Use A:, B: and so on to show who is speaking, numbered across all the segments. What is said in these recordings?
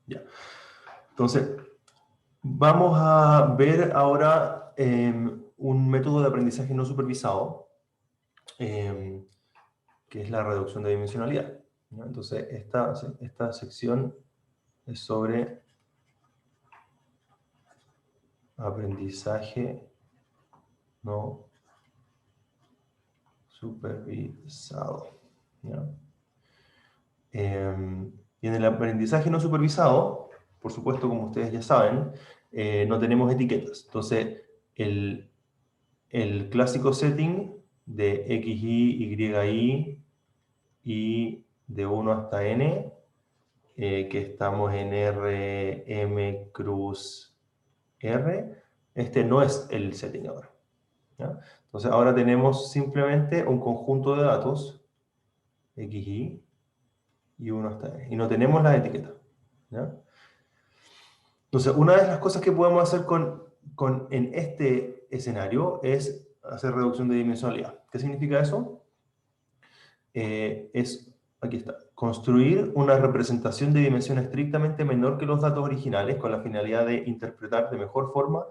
A: Ya. Entonces, vamos a ver ahora un método de aprendizaje no supervisado, que es la reducción de dimensionalidad, ¿no? Entonces, esta sección es sobre aprendizaje no supervisado, ¿ya? Y en el aprendizaje no supervisado, por supuesto, como ustedes ya saben, no tenemos etiquetas. Entonces, el clásico setting de XI, YI y de 1 hasta N, que estamos en R, M, cruz, R, este no es el setting ahora, ¿ya? Entonces, ahora tenemos simplemente un conjunto de datos, XI, y 1 hasta N, y no tenemos la etiqueta, ¿ya? Entonces, una de las cosas que podemos hacer en este escenario es hacer reducción de dimensionalidad. ¿Qué significa eso? Aquí está, construir una representación de dimensión estrictamente menor que los datos originales con la finalidad de interpretar de mejor forma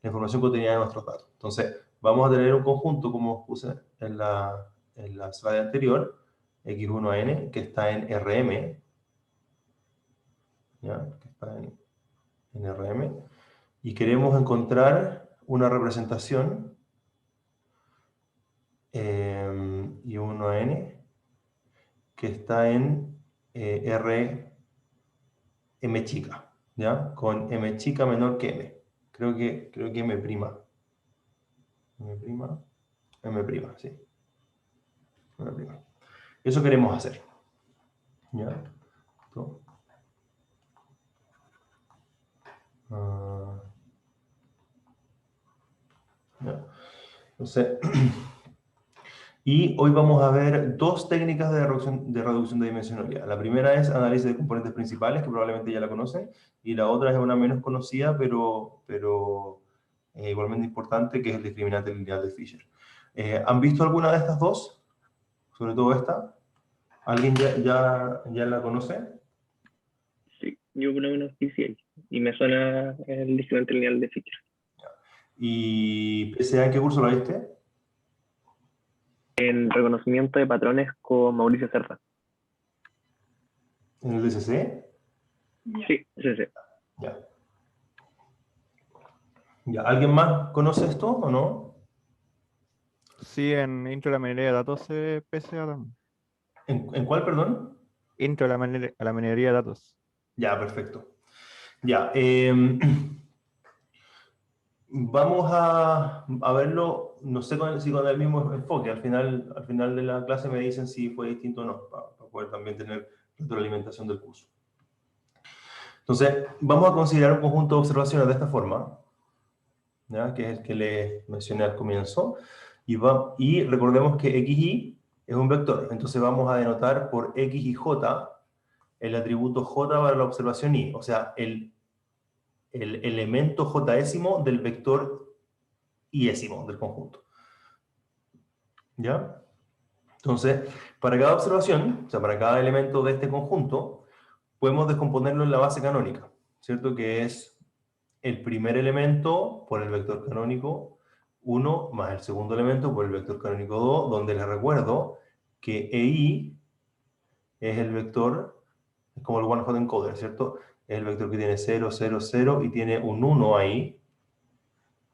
A: la información contenida en nuestros datos. Entonces, vamos a tener un conjunto, como puse en la slide anterior, X1N, que está en RM, ¿ya? Que está en RM, y queremos encontrar una representación Y1N que está en M chica, ¿ya? Con M chica menor que M. Creo que M prima. M prima. M prima, sí. M prima. Eso queremos hacer, ¿ya? Esto. ¿Ya? Entonces, y hoy vamos a ver dos técnicas de reducción de dimensionalidad. La primera es análisis de componentes principales, que probablemente ya la conocen, y la otra es una menos conocida, pero igualmente importante, que es el discriminante lineal de Fisher. ¿Han visto alguna de estas dos? Sobre todo esta. ¿Alguien ya la conoce?
B: Sí, yo por lo menos PCA. Y me suena el discriminante lineal de Fisher.
A: ¿Y PSA en qué curso la viste?
B: En reconocimiento de patrones con Mauricio Serra.
A: ¿En el DCC?
B: Sí, sí, sí.
A: Ya. Ya. ¿Alguien más conoce esto o no?
C: Sí, en intro a la minería de datos se PSA también.
A: ¿En cuál, perdón?
C: Intro a la minería de datos.
A: Ya, perfecto. Ya, vamos a verlo, no sé si con el mismo enfoque. Al final de la clase me dicen si fue distinto o no, para poder también tener retroalimentación del curso. Entonces, vamos a considerar un conjunto de observaciones de esta forma, ¿ya? Que es el que les mencioné al comienzo, y recordemos que XY es un vector, entonces vamos a denotar por X y J el atributo J para la observación Y, o sea, el elemento jésimo del vector yésimo del conjunto. ¿Ya? Entonces, para cada observación, o sea, para cada elemento de este conjunto, podemos descomponerlo en la base canónica, ¿cierto? Que es el primer elemento por el vector canónico 1 más el segundo elemento por el vector canónico 2, donde les recuerdo que EI es el vector, es como el one-hot encoder, ¿cierto? Es el vector que tiene 0, 0, 0 y tiene un 1 ahí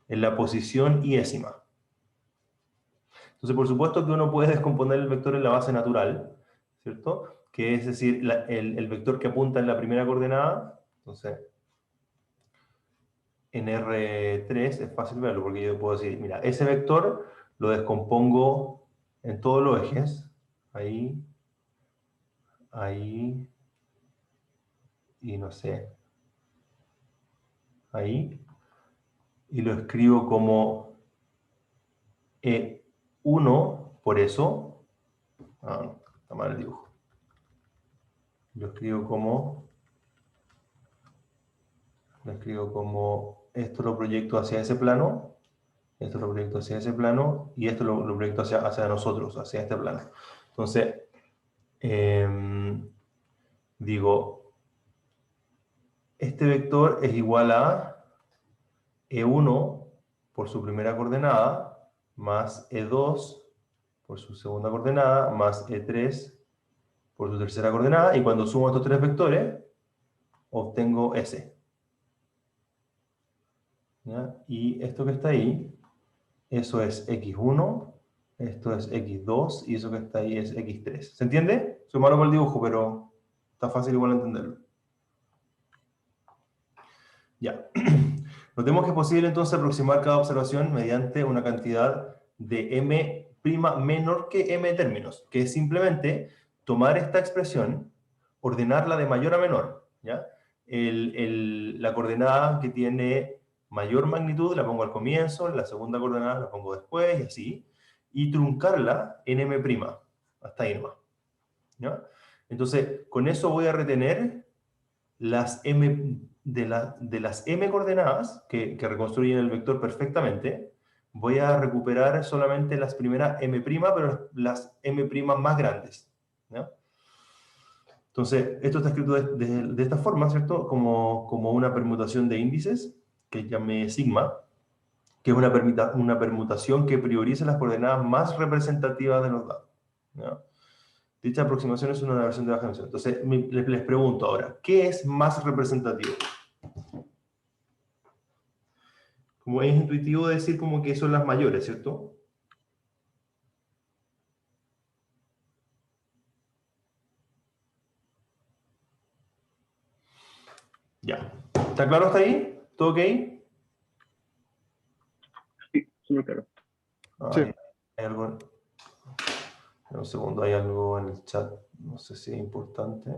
A: en la posición yésima. Entonces, por supuesto que uno puede descomponer el vector en la base natural, ¿cierto? Que es decir, el vector que apunta en la primera coordenada. Entonces, en R3 es fácil verlo, porque yo puedo decir, mira, ese vector lo descompongo en todos los ejes, ahí, ahí, y no sé, ahí, y lo escribo como E1, por eso, no, está mal el dibujo, lo escribo como esto lo proyecto hacia ese plano, esto lo proyecto hacia ese plano, y esto lo proyecto hacia nosotros, hacia este plano. Entonces, digo este vector es igual a E1 por su primera coordenada, más E2 por su segunda coordenada, más E3 por su tercera coordenada, y cuando sumo estos tres vectores, obtengo S. ¿Ya? Y esto que está ahí, eso es X1, esto es X2, y eso que está ahí es X3. ¿Se entiende? Soy malo con el dibujo, pero está fácil igual entenderlo. Ya. Notemos que es posible entonces aproximar cada observación mediante una cantidad de m' menor que m términos, que es simplemente tomar esta expresión, ordenarla de mayor a menor, ¿ya? La coordenada que tiene mayor magnitud la pongo al comienzo, la segunda coordenada la pongo después, y así, y truncarla en m', hasta ahí nomás, ¿ya? Entonces, con eso voy a retener las m de las m coordenadas que reconstruyen el vector perfectamente. Voy a recuperar solamente las primeras m', pero las m' más grandes, ¿ya? Entonces, esto está escrito de esta forma, ¿cierto? Como una permutación de índices, que llamé sigma, que es una permutación que prioriza las coordenadas más representativas de los datos, ¿ya? Dicha aproximación es una versión de baja dimensión. Entonces, les pregunto ahora, ¿qué es más representativo? Como es intuitivo decir como que son las mayores, ¿cierto? Ya. ¿Está claro hasta ahí? ¿Todo ok?
B: Sí, súper claro.
C: Sí.
A: Hay algo... Un segundo, hay algo en el chat. No sé si es importante.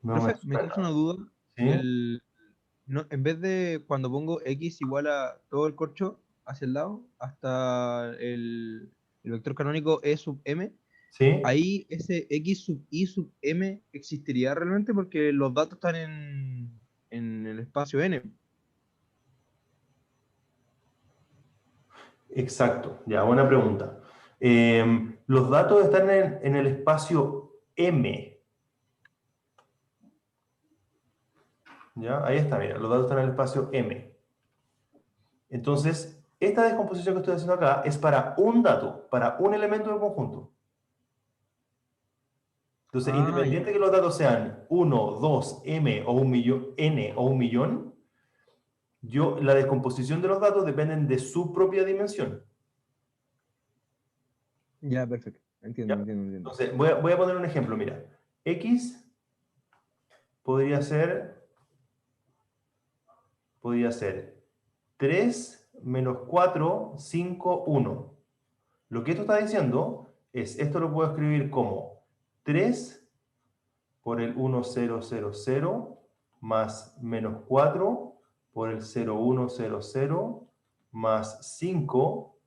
A: No me
D: Profe, me surge una
A: suena.
D: duda.
A: ¿Sí?
D: En vez de cuando pongo x igual a todo el corcho hacia el lado, hasta el vector canónico e sub m,
A: ¿Sí?
D: ahí ese x sub i sub m existiría realmente porque los datos están en el espacio n.
A: Exacto. Ya, buena pregunta. Los datos están en el espacio M. ¿Ya? Ahí está, mira. Los datos están en el espacio M. Entonces, esta descomposición que estoy haciendo acá es para un dato, para un elemento del conjunto. Entonces,
D: Ah, ya.
A: independiente que los datos sean 1, 2, m o un millón, n o un millón, la descomposición de los datos dependen de su propia dimensión.
D: Ya, perfecto.
A: ¿Ya?
D: Entiendo.
A: Entonces, voy a poner un ejemplo, mira. X podría ser 3 menos 4, 5, 1. Lo que esto está diciendo es, esto lo puedo escribir como 3 por el 1, 0, 0, 0, más menos 4 por el 0, 1, 0, 0, más 5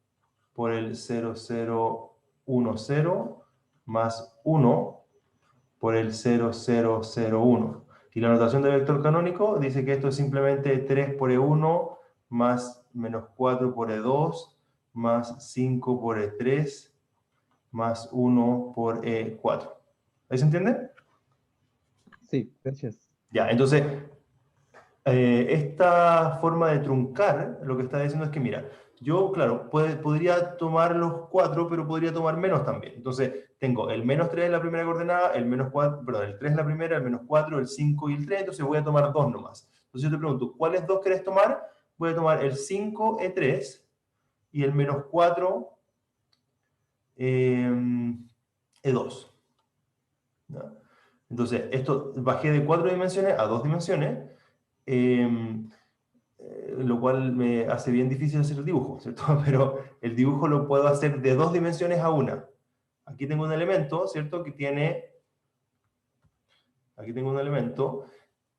A: por el 0, 0, 1, 0, más 1 por el 0, 0, 0, 1. Y la notación del vector canónico dice que esto es simplemente 3 por E1 más menos 4 por E2 más 5 por E3 más 1 por E4. ¿Ahí se entiende?
D: Sí, gracias.
A: Ya, entonces, esta forma de truncar lo que está diciendo es que, mira, yo, claro, podría tomar los 4, pero podría tomar menos también. Entonces, tengo el menos 3 en la primera coordenada, el menos 4, perdón, el 3 en la primera, el menos 4, el 5 y el 3, entonces voy a tomar 2 nomás. Entonces yo te pregunto, ¿cuáles 2 querés tomar? Voy a tomar el 5 E3 y el menos 4 E2. ¿Ya? Entonces, esto bajé de 4 dimensiones a 2 dimensiones, lo cual me hace bien difícil hacer el dibujo, ¿cierto? Pero el dibujo lo puedo hacer de 2 dimensiones a una. Aquí tengo un elemento, ¿cierto? Aquí tengo un elemento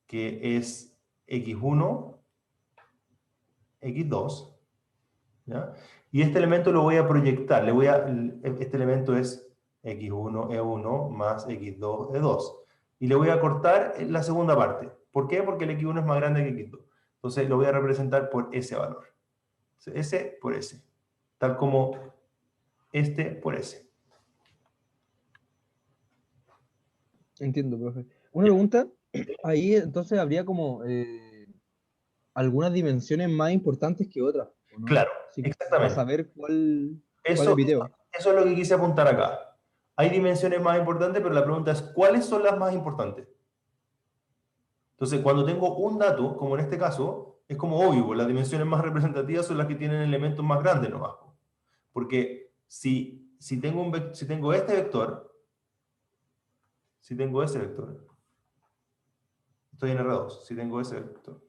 A: que es x1, x2, ¿ya? Y este elemento lo voy a proyectar, este elemento es x1, e1 más x2, e2. Y le voy a cortar la segunda parte. ¿Por qué? Porque el x1 es más grande que x2. Entonces lo voy a representar por ese valor. S por S. Tal como este por S.
D: Entiendo, profe. Una pregunta, ahí entonces habría como algunas dimensiones más importantes que otras, ¿o no?
A: Claro,
D: Así como para
A: exactamente.
D: saber cuál
A: Eso,
D: es video.
A: eso es lo que quise apuntar acá. Hay dimensiones más importantes, pero la pregunta es, ¿cuáles son las más importantes? Entonces, cuando tengo un dato, como en este caso, es como obvio, pues, las dimensiones más representativas son las que tienen elementos más grandes nomás. Porque si tengo, si tengo este vector, si tengo ese vector, estoy en R2, si tengo ese vector,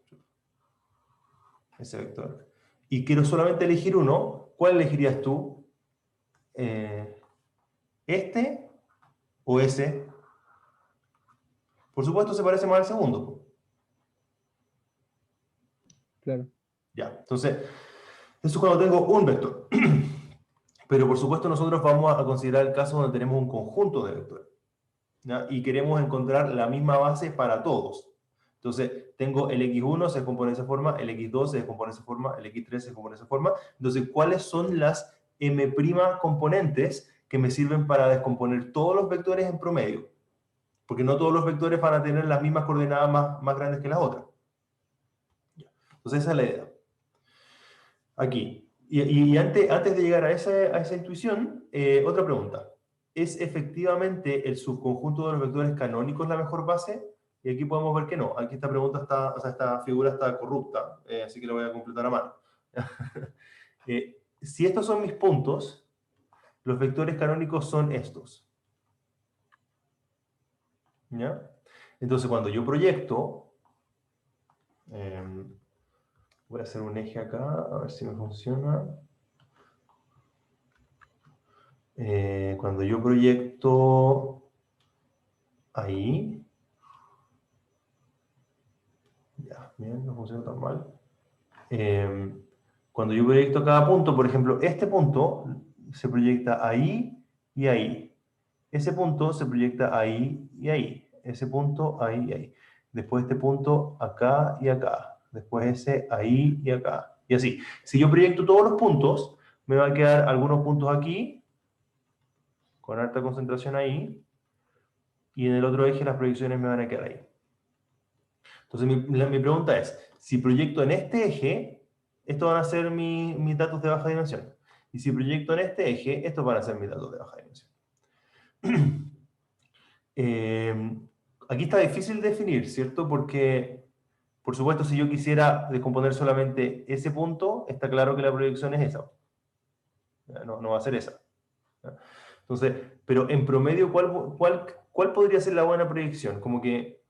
A: y quiero solamente elegir uno, ¿cuál elegirías tú? ¿Este o ese? Por supuesto, se parece más al segundo.
D: Claro.
A: Ya, entonces, eso es cuando tengo un vector. Pero por supuesto nosotros vamos a considerar el caso donde tenemos un conjunto de vectores, ¿ya? Y queremos encontrar la misma base para todos. Entonces, tengo el x1 se descompone de esa forma, el x2 se descompone de esa forma, el x3 se descompone de esa forma. Entonces, ¿cuáles son las m' componentes que me sirven para descomponer todos los vectores en promedio? Porque no todos los vectores van a tener las mismas coordenadas más grandes que las otras. Entonces, esa es la idea. Aquí. Y antes de llegar a esa intuición, otra pregunta. ¿Es efectivamente el subconjunto de los vectores canónicos la mejor base? Y aquí podemos ver que no. Aquí esta pregunta está, o sea, esta figura está corrupta, así que la voy a completar a mano. Si estos son mis puntos, los vectores canónicos son estos. ¿Ya? Entonces, cuando yo proyecto, voy a hacer un eje acá, a ver si me funciona. Cuando yo proyecto ahí, ya, bien, no funciona tan mal. Cuando yo proyecto cada punto, por ejemplo, este punto se proyecta ahí y ahí. Ese punto se proyecta ahí y ahí. Ese punto ahí y ahí. Después este punto acá y acá. Después ese ahí y acá. Y así. Si yo proyecto todos los puntos, me va a quedar algunos puntos aquí, con alta concentración ahí, y en el otro eje las proyecciones me van a quedar ahí. Entonces mi pregunta es, si proyecto en este eje, estos van a ser mis datos de baja dimensión. Y si proyecto en este eje, estos van a ser mis datos de baja dimensión. Aquí está difícil definir, ¿cierto? Porque, por supuesto, si yo quisiera descomponer solamente ese punto, está claro que la proyección es esa. No va a ser esa. Entonces, pero en promedio, ¿cuál podría ser la buena proyección? Como que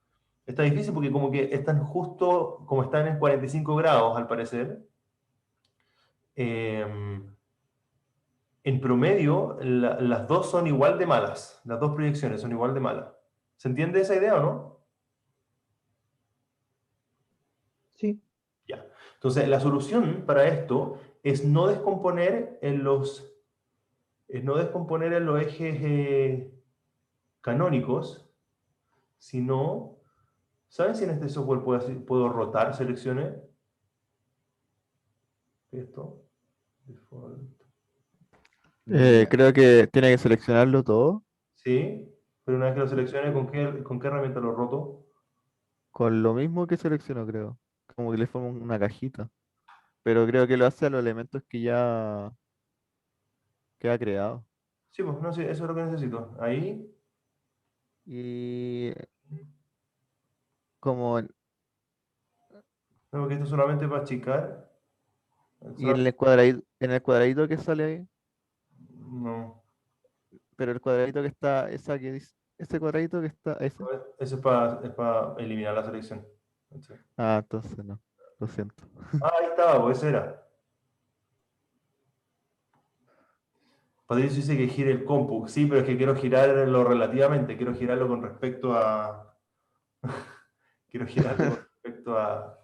A: está difícil porque como que están justo, como están en 45 grados al parecer, en promedio las dos son igual de malas, las dos proyecciones son igual de malas. ¿Se entiende esa idea o no?
D: Sí.
A: Ya. Entonces, la solución para esto es no descomponer en los ejes canónicos, sino, ¿saben si en este software puedo rotar selecciones? Esto, default.
C: Creo que tiene que seleccionarlo todo
A: Sí, pero una vez que lo seleccione, ¿con qué herramienta lo roto?
C: con lo mismo que seleccionó, creo. Como que le forma una cajita. Pero creo que lo hace a los elementos que ha creado.
A: Sí, pues no sé, eso es lo que necesito. Ahí,
C: Y como
A: no, porque esto es solamente para achicar.
C: y en el cuadradito que sale ahí,
A: No,
C: pero el cuadradito que está, ese cuadradito que está, ese.
A: eso es para eliminar la selección. Sí.
C: Ah, entonces no. Lo siento.
A: Ah, ahí estaba, pues ese era. Patricio dice que gire el compu. Sí, pero es que quiero girarlo relativamente, quiero girarlo con respecto a. Quiero girarlo con respecto a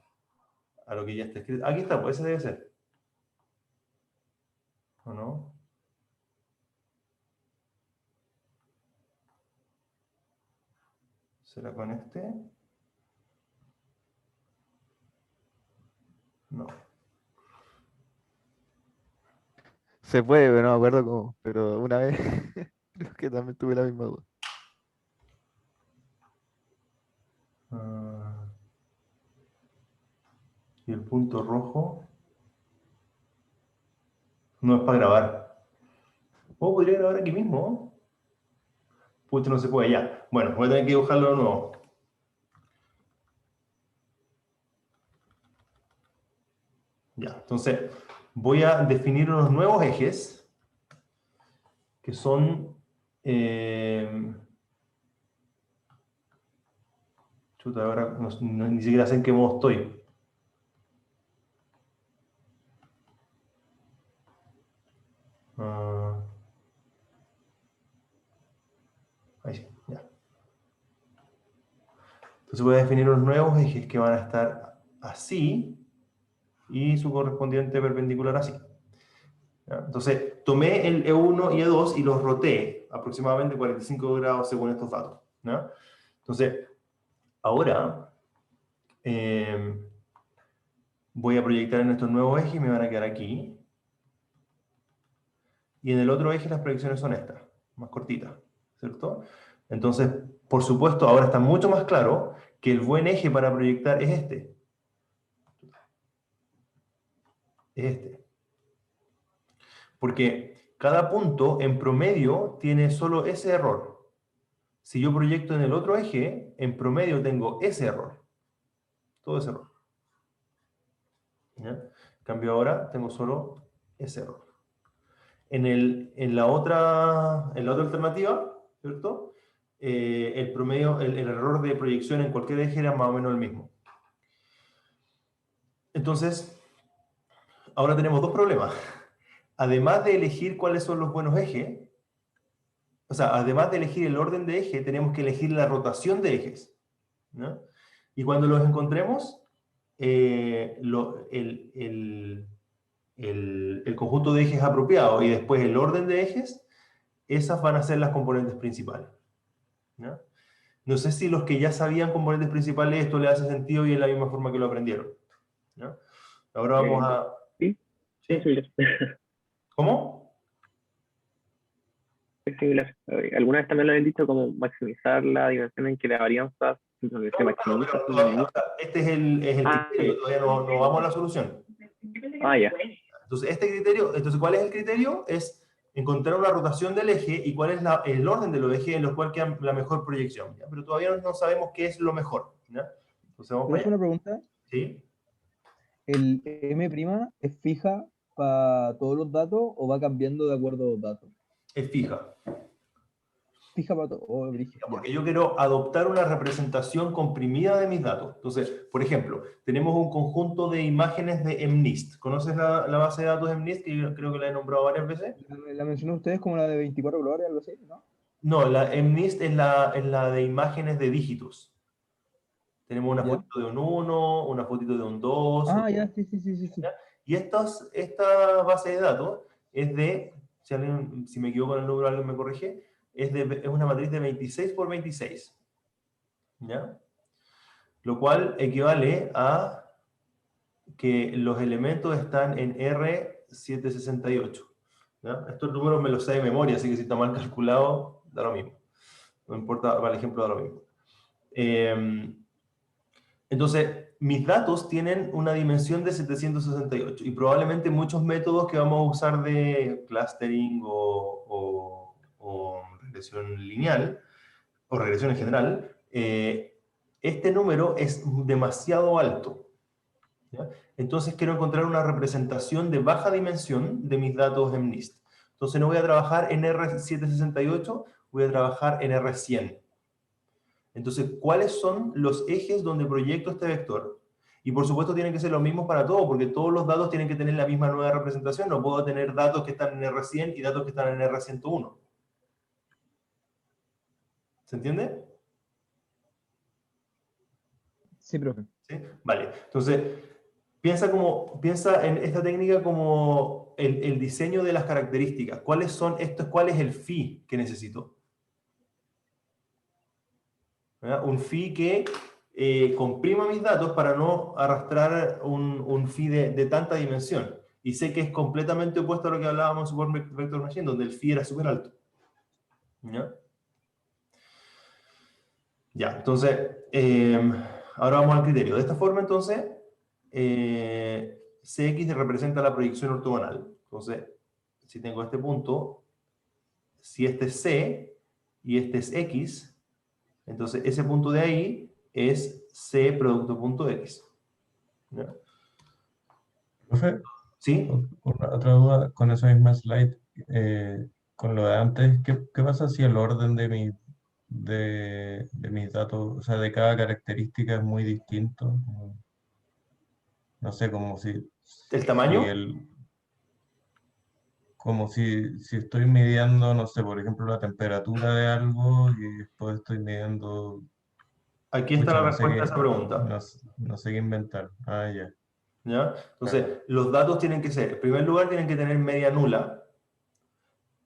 A: lo que ya está escrito. Aquí está, pues ese debe ser. ¿O no? ¿Será con este? No.
C: Se puede, pero no me acuerdo cómo. Pero una vez creo que también tuve la misma duda.
A: Y el punto rojo no es para grabar. O podría grabar aquí mismo. Pucha, no se puede ya. Bueno, voy a tener que dibujarlo de nuevo. Ya, entonces voy a definir unos nuevos ejes que son... chuta, ahora ni siquiera sé en qué modo estoy. Ah, ahí sí, ya. Entonces voy a definir unos nuevos ejes que van a estar así y su correspondiente perpendicular así. ¿Ya? Entonces tomé el E1 y E2 y los roté aproximadamente 45 grados según estos datos. ¿Ya? Entonces, ahora voy a proyectar en estos nuevos ejes y me van a quedar aquí. Y en el otro eje las proyecciones son estas, más cortitas, ¿cierto? Entonces, por supuesto, ahora está mucho más claro que el buen eje para proyectar es este. Es este. Porque cada punto en promedio tiene solo ese error. Si yo proyecto en el otro eje, en promedio tengo ese error. Todo ese error. ¿Ya? En cambio ahora tengo solo ese error. En la otra alternativa, ¿cierto? El promedio, el error de proyección en cualquier eje era más o menos el mismo. Entonces, ahora tenemos dos problemas. Además de elegir cuáles son los buenos ejes, o sea, además de elegir el orden de eje, tenemos que elegir la rotación de ejes, ¿no? Y cuando los encontremos, el conjunto de ejes apropiado y después el orden de ejes, esas van a ser las componentes principales, ¿no? No sé si los que ya sabían componentes principales esto les hace sentido y es la misma forma que lo aprendieron, ¿no? Ahora vamos a...
B: Sí,
A: ¿Sí?
B: es similar.
A: ¿Cómo?
B: Es similar. Alguna vez también lo habían dicho como maximizar la dimensión en que la varianza se
A: No,
B: maximiza,
A: pero
B: se
A: todavía,
B: minimiza.
A: o sea, este es el criterio, todavía no vamos a la solución.
B: Ya.
A: Entonces, este criterio, entonces, ¿cuál es el criterio? Es encontrar una rotación del eje y cuál es el orden de los ejes en los cuales queda la mejor proyección, ¿ya? Pero todavía no sabemos qué es lo mejor, ¿ya? Entonces vamos
D: ¿Puedo
A: para
D: hacer
A: allá.
D: una pregunta?
A: ¿Sí?
D: ¿El M' es fija para todos los datos o va cambiando de acuerdo a los datos?
A: Es fija.
D: Fija para todos. Oh, brígido, ya.
A: Porque yo quiero adoptar una representación comprimida de mis datos. Entonces, por ejemplo, tenemos un conjunto de imágenes de MNIST. ¿Conoces la base de datos de MNIST? Que yo creo que la he nombrado varias veces.
D: La mencioné ustedes como la de 24 colores, algo así, ¿no?
A: No, la MNIST es la de imágenes de dígitos. Tenemos una
D: ¿Ya?
A: fotito de un 1, una fotito de un 2.
D: Ah, ya, sí, sí, sí, sí, sí.
A: ¿Ya? Y esta base de datos es de, si me equivoco en el número, alguien me corrige, es una matriz de 26 por 26. ¿Ya? Lo cual equivale a que los elementos están en R768. ¿Ya? Estos números me los sé de memoria, así que si está mal calculado, da lo mismo. No importa, para el ejemplo da lo mismo. Entonces, mis datos tienen una dimensión de 768 y probablemente muchos métodos que vamos a usar de clustering o regresión lineal, o regresión en general, este número es demasiado alto. ¿Ya? Entonces quiero encontrar una representación de baja dimensión de mis datos en MNIST. Entonces no voy a trabajar en R768, voy a trabajar en R100. Entonces, ¿cuáles son los ejes donde proyecto este vector? Y por supuesto tienen que ser los mismos para todos, porque todos los datos tienen que tener la misma nueva representación. No puedo tener datos que están en R100 y datos que están en R101. ¿Se entiende?
D: Sí, profe.
A: ¿Sí? Vale. Entonces, piensa en esta técnica como el diseño de las características. ¿Cuáles son estos? ¿Cuál es el phi que necesito? ¿Verdad? Un phi que comprima mis datos para no arrastrar un phi de tanta dimensión. Y sé que es completamente opuesto a lo que hablábamos en Support Vector Machine, donde el phi era súper alto. ¿Ya? Ya, entonces, ahora vamos al criterio. De esta forma, entonces, Cx representa la proyección ortogonal. Entonces, si tengo este punto, si este es C y este es X, entonces ese punto de ahí es C producto punto X. ¿Ya?
E: Profe,
A: ¿Sí?
E: otra duda con esa misma slide, con lo de antes, ¿qué pasa si el orden de mis datos, o sea, de cada característica es muy distinto? No sé, como
A: ¿El
E: si
A: tamaño?
E: si estoy midiendo, no sé, por ejemplo, la temperatura de algo y después estoy midiendo,
A: Aquí está
E: pucha,
A: la
E: no sé
A: respuesta a
E: qué,
A: esa pregunta.
E: no sé qué inventar. Ah, ya.
A: ¿Ya? Entonces,
E: Claro.
A: los datos tienen que ser, en primer lugar, tienen que tener media nula,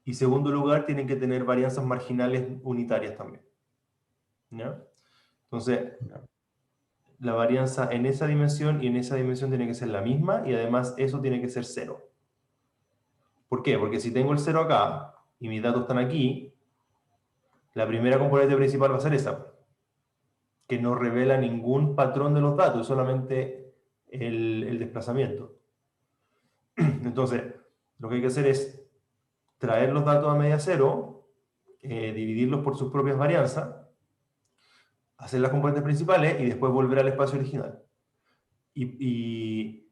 A: y en segundo lugar, tienen que tener varianzas marginales unitarias también. ¿Ya? Entonces,
E: Ya.
A: la varianza en esa dimensión y en esa dimensión tiene que ser la misma, y además eso tiene que ser 0. ¿Por qué? Porque si tengo el 0 acá, y mis datos están aquí, la primera componente principal va a ser esa, que no revela ningún patrón de los datos, solamente el desplazamiento. Entonces, lo que hay que hacer es traer los datos a media cero, dividirlos por sus propias varianzas, hacer las componentes principales y después volver al espacio original. ¿Y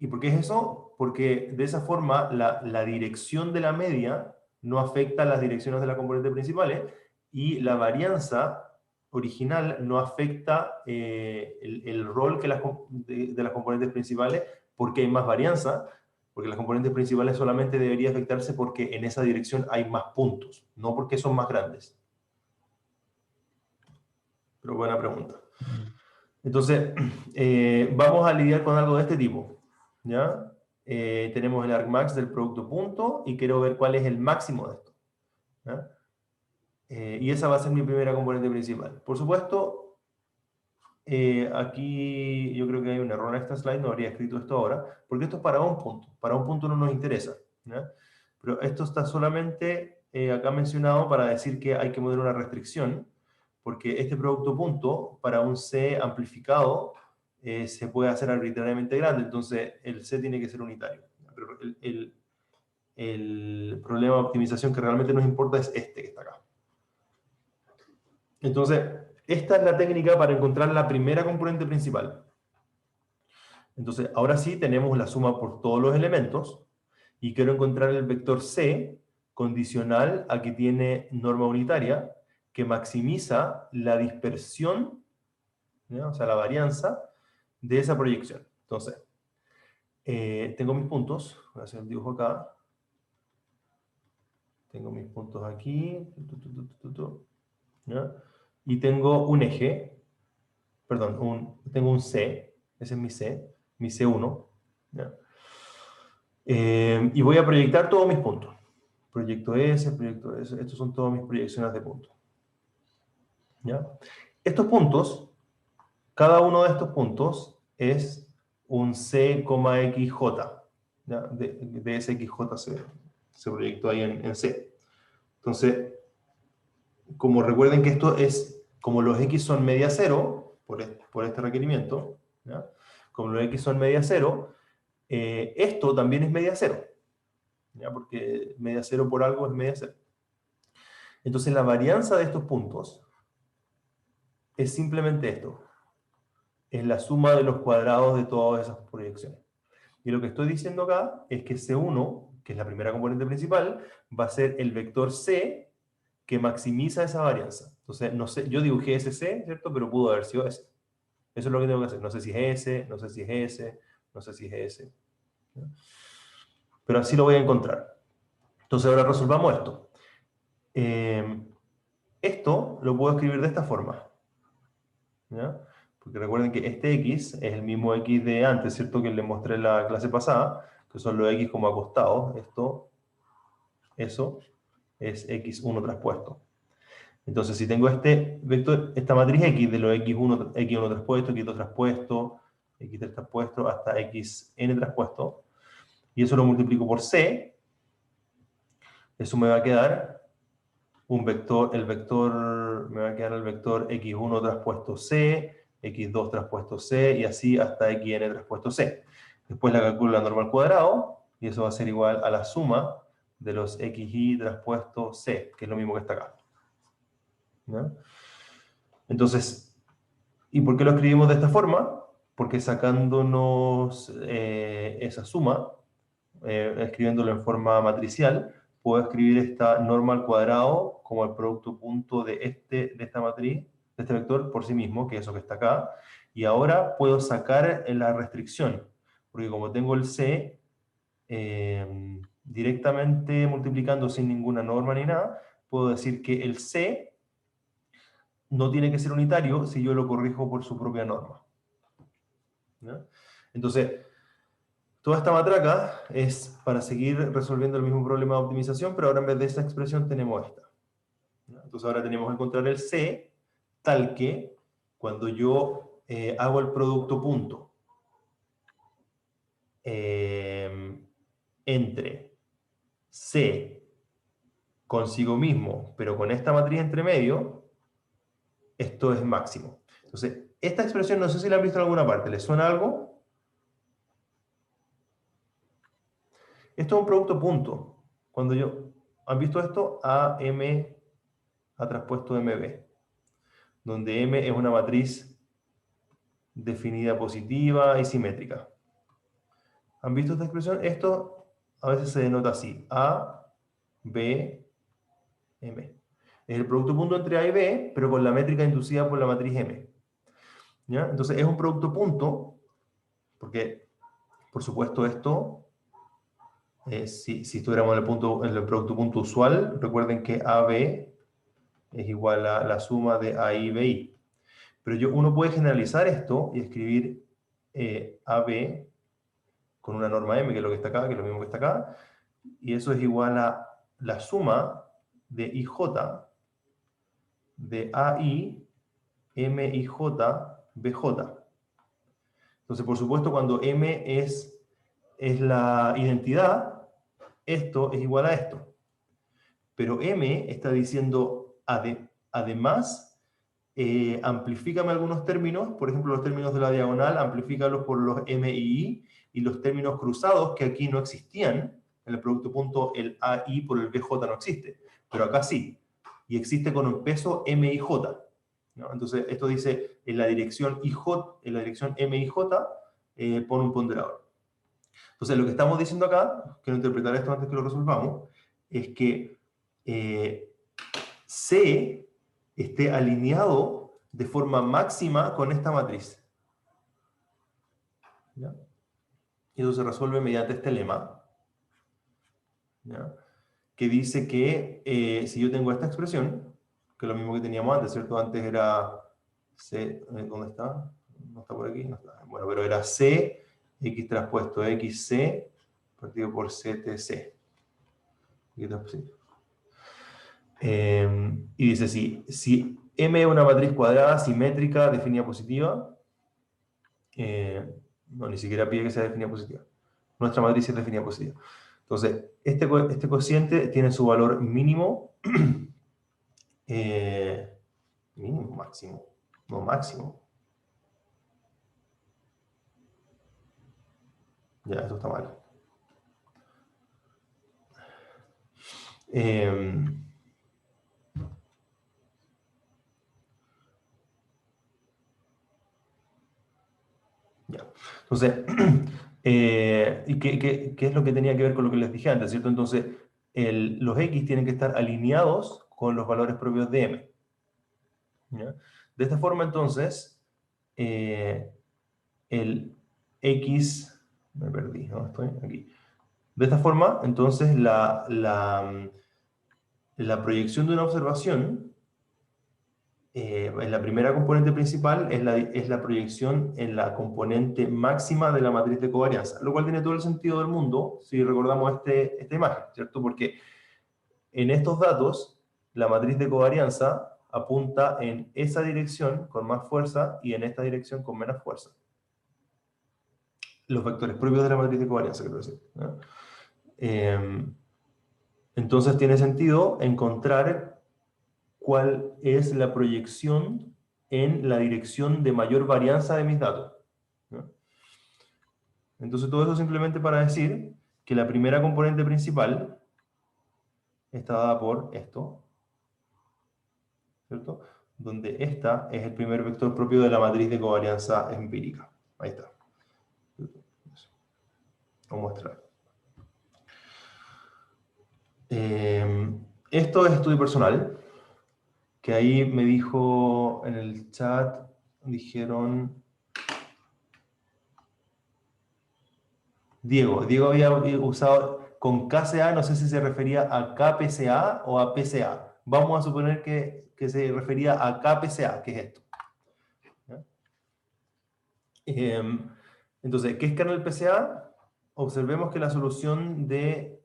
A: por qué es eso? Porque de esa forma la dirección de la media no afecta las direcciones de las componentes principales y la varianza original no afecta el rol que de las componentes principales porque hay más varianza, porque las componentes principales solamente debería afectarse porque en esa dirección hay más puntos, no porque son más grandes. Pero buena pregunta. Entonces, vamos a lidiar con algo de este tipo, ¿ya? Tenemos el argmax del producto punto y quiero ver cuál es el máximo de esto, ¿ya? Y esa va a ser mi primera componente principal. Por supuesto, aquí yo creo que hay un error en esta slide, no habría escrito esto ahora, porque esto es para un punto. Para un punto no nos interesa, ¿ya? Pero esto está solamente acá mencionado para decir que hay que poner una restricción, porque este producto punto, para un C amplificado, se puede hacer arbitrariamente grande, entonces el C tiene que ser unitario. Pero el problema de optimización que realmente nos importa es este que está acá. Entonces, esta es la técnica para encontrar la primera componente principal. Entonces, ahora sí tenemos la suma por todos los elementos y quiero encontrar el vector C condicional a que tiene norma unitaria que maximiza la dispersión, ¿ya? O sea, la varianza de esa proyección. Entonces, tengo mis puntos, voy a hacer un dibujo acá. Tengo mis puntos aquí, ¿ya? Y tengo un eje, perdón, tengo un C, ese es mi C1, ¿ya? Y voy a proyectar todos mis puntos. Proyecto S, estos son todas mis proyecciones de puntos. ¿Ya? Estos puntos, cada uno de estos puntos es un C,XJ, ¿ya? De ese XJ se proyectó ahí en C. Entonces, como recuerden que esto es, como los X son media cero, por este requerimiento, ¿ya? Como los X son media cero, esto también es media cero, ¿ya? Porque media cero por algo es media cero. Entonces la varianza de estos puntos es simplemente esto, es la suma de los cuadrados de todas esas proyecciones. Y lo que estoy diciendo acá es que C1, que es la primera componente principal, va a ser el vector C que maximiza esa varianza. Entonces, no sé, yo dibujé ese C, ¿cierto? Pero pudo haber sido ese. Eso es lo que tengo que hacer. No sé si es ese, no sé si es ese, no sé si es ese. ¿Ya? Pero así lo voy a encontrar. Entonces ahora resolvamos esto. Esto lo puedo escribir de esta forma, ¿ya? Porque recuerden que este X es el mismo X de antes, ¿cierto? Que les mostré en la clase pasada, que son los X como acostados. Eso es X1 traspuesto. Entonces, si tengo este vector, esta matriz X de los X1 traspuesto, X2 traspuesto, X3 traspuesto, hasta Xn traspuesto, y eso lo multiplico por C, eso me va a quedar un vector, me va a quedar el vector X1 traspuesto C x2 traspuesto c, y así hasta xn traspuesto c. Después la calculo la norma al cuadrado, y eso va a ser igual a la suma de los xy traspuesto c, que es lo mismo que está acá. ¿Ya? Entonces, ¿y por qué lo escribimos de esta forma? Porque sacándonos esa suma, escribiéndolo en forma matricial, puedo escribir esta norma al cuadrado como el producto punto de esta matriz, de este vector por sí mismo, que es eso que está acá, y ahora puedo sacar la restricción, porque como tengo el c, directamente multiplicando sin ninguna norma ni nada, puedo decir que el c no tiene que ser unitario si yo lo corrijo por su propia norma. ¿Ya? Entonces, toda esta matraca es para seguir resolviendo el mismo problema de optimización, pero ahora en vez de esta expresión tenemos esta. ¿Ya? Entonces ahora tenemos que encontrar el c, tal que cuando yo hago el producto punto entre c consigo mismo, pero con esta matriz entre medio, esto es máximo. Entonces, esta expresión no sé si la han visto en alguna parte. ¿Les suena algo? Esto es un producto punto. Cuando ¿han visto esto? AM ha traspuesto MB, donde M es una matriz definida positiva y simétrica. ¿Han visto esta expresión? Esto a veces se denota así: A, B, M. Es el producto punto entre A y B, pero con la métrica inducida por la matriz M. ¿Ya? Entonces es un producto punto, porque, por supuesto, esto, si estuviéramos en el producto punto usual, recuerden que AB es igual a la suma de AI y BI. Pero uno puede generalizar esto y escribir AB con una norma M, que es lo que está acá, que es lo mismo que está acá, y eso es igual a la suma de IJ, de AI, MIJ, BJ. Entonces, por supuesto, cuando M es la identidad, esto es igual a esto. Pero M está diciendo, además, amplifícame algunos términos, por ejemplo, los términos de la diagonal, amplifícalos por los M y I, y los términos cruzados, que aquí no existían, en el producto punto el AI por el BJ no existe, pero acá sí, y existe con un peso M y J. ¿No? Entonces, esto dice, en la dirección IJ, en la dirección M y J, pone un ponderador. Entonces, lo que estamos diciendo acá, quiero interpretar esto antes que lo resolvamos, es que C esté alineado de forma máxima con esta matriz. ¿Ya? Y eso se resuelve mediante este lema, ¿ya? Que dice que si yo tengo esta expresión, que es lo mismo que teníamos antes, ¿cierto? Antes era C, ¿dónde está? No está por aquí, no está. Bueno, pero era C, X traspuesto XC, partido por CTC. Y dice, si M es una matriz cuadrada simétrica definida positiva, no, ni siquiera pide que sea definida positiva. Nuestra matriz es definida positiva. Entonces, este cociente tiene su valor mínimo, mínimo, máximo, no máximo. Ya, esto está mal. Ya. Entonces, ¿y qué es lo que tenía que ver con lo que les dije antes, ¿cierto? Entonces, los X tienen que estar alineados con los valores propios de M. ¿Ya? De esta forma, entonces, el X, me perdí, ¿no? Estoy aquí. De esta forma, entonces, la proyección de una observación en la primera componente principal es la proyección en la componente máxima de la matriz de covarianza, lo cual tiene todo el sentido del mundo si recordamos esta imagen, ¿cierto? Porque en estos datos, la matriz de covarianza apunta en esa dirección con más fuerza y en esta dirección con menos fuerza. Los vectores propios de la matriz de covarianza, quiero decir, ¿no? Entonces tiene sentido encontrar cuál es la proyección en la dirección de mayor varianza de mis datos. ¿No? Entonces todo eso simplemente para decir que la primera componente principal está dada por esto, ¿cierto? Donde esta es el primer vector propio de la matriz de covarianza empírica. Ahí está. Voy a mostrar. Esto es estudio personal, que ahí me dijo en el chat, dijeron... Diego había usado con KCA, no sé si se refería a KPCA o a PCA. Vamos a suponer que se refería a KPCA, que es esto. ¿Ya? Entonces, ¿qué es kernel PCA? Observemos que la solución de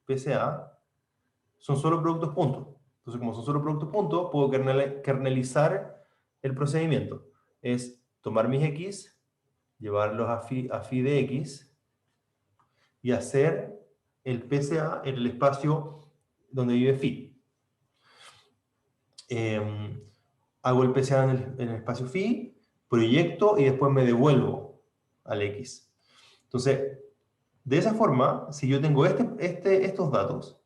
A: PCA son solo productos puntos. Entonces, como son solo productos puntos, puedo kernelizar el procedimiento. Es tomar mis X, llevarlos a phi de X y hacer el PCA en el espacio donde vive phi. Hago el PCA en el espacio phi, proyecto y después me devuelvo al X. Entonces, de esa forma, si yo tengo estos datos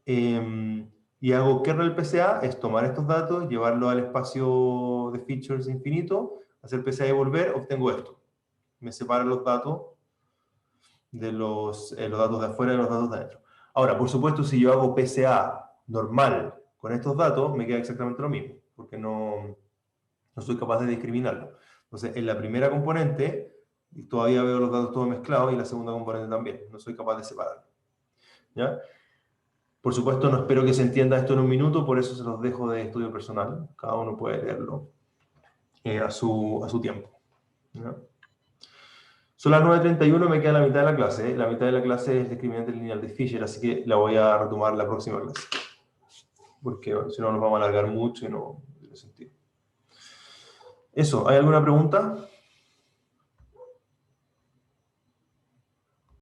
A: y hago kernel PCA, es tomar estos datos, llevarlo al espacio de features infinito, hacer PCA y volver, obtengo esto. Me separa los datos de los datos de afuera y los datos de adentro. Ahora, por supuesto, si yo hago PCA normal con estos datos, me queda exactamente lo mismo, porque no soy capaz de discriminarlo. Entonces, en la primera componente, todavía veo los datos todos mezclados, y la segunda componente también. No soy capaz de separarlo. ¿Ya? Por supuesto, no espero que se entienda esto en un minuto, por eso se los dejo de estudio personal. Cada uno puede leerlo a su tiempo. ¿Ya? Son las 9:31, me queda la mitad de la clase. La mitad de la clase es el discriminante lineal de Fisher, así que la voy a retomar la próxima clase. Porque si no nos vamos a alargar mucho y no tiene sentido. Eso, ¿hay alguna pregunta?